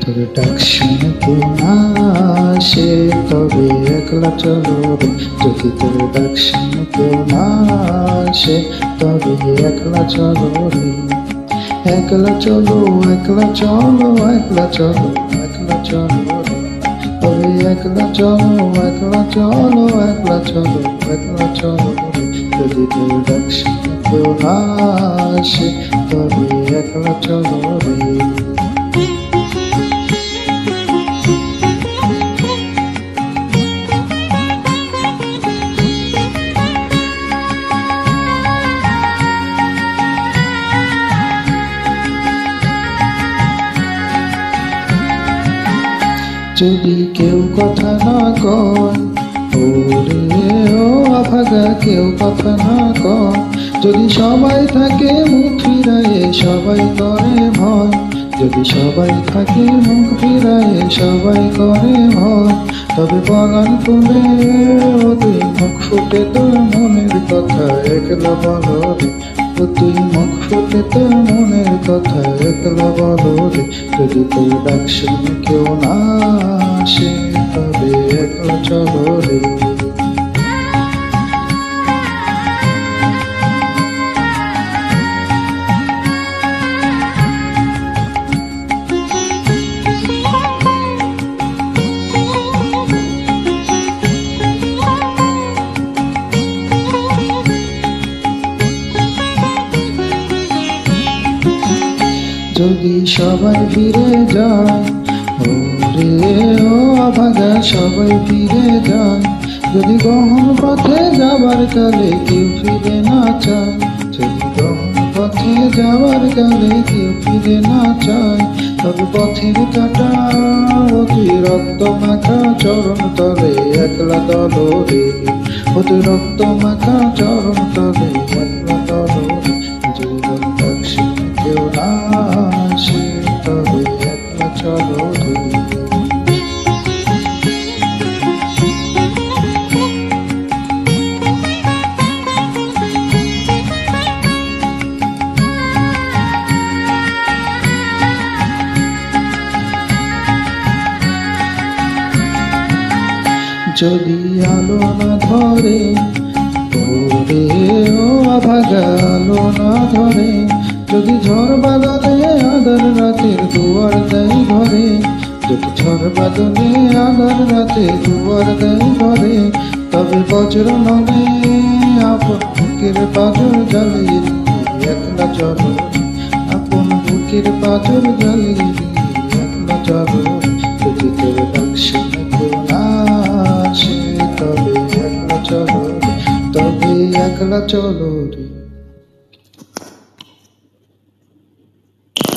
তোর ডাক শুনে কেউ না আসে তবে একলা চলো রে। যদি তোর ডাক শুনে কেউ না আসে তবে একলা চলো রে। একলা চলো, একলা চলো, একলা চলো, একলা চলো রে। তবে একলা চলো, একলা চলো, একলা চলো, একলা চলো রে। যদি তোর ডাক শুনে কেউ না আসে তবে একলা চলো রে। যদি কেউ কথা না কয়, ওরে ও অভাগা কেউ কথা না কয়। যদি সবাই থাকে মুখ ফিরায়ে সবাই করে ভয়। যদি সবাই থাকে মুখ ফিরায়ে সবাই করে ভয়। তবে বাগান ফুলে ও তুই মুখ ফুটে তোর মনের কথা একলা বলো রে। ও তুই মুখ ফুটে তোর মনের কথা একলা বলো রে। যদি তোর ডাক শুনে কেউ না আসে তবে একলা চলো রে। যদি সবাই ফিরে যায়, ওরে ও অভাগা সবাই ফিরে যায়। যদি গহন পথে যাবার কালে কেউ ফিরে না চায়। যদি গহন পথে যাবার কালে কেউ ফিরে না চায়। তবে পথের কাটা ও তুই রক্ত মাখা চরণ তলে একলা দল রে। ও তুই রক্ত মাখা চরণ তলে একলা দল রে। যদি ডাক শুনে কেউ না আসে তবে একলা চলো রে। যদি আলো না ধরে, ওরে ও অভাগা আলো না ধরে। যদি ঝড় বাদলে আধার রাতের দুয়ার দেয় ঘরে। যদি ঝড় বাদলে আধার রাতে দুয়ার দেয় ঘরে। তবে বজ্র নলে আপন বুকের পাঁজর জ্বালিয়ে একলা চলো। আপন বুকের পাঁজর জ্বালিয়ে একলা চলো। যদি তোর ডাক শুনে কেউ না আসে তবে একলা চলো রে। তবে একলা চলো রে।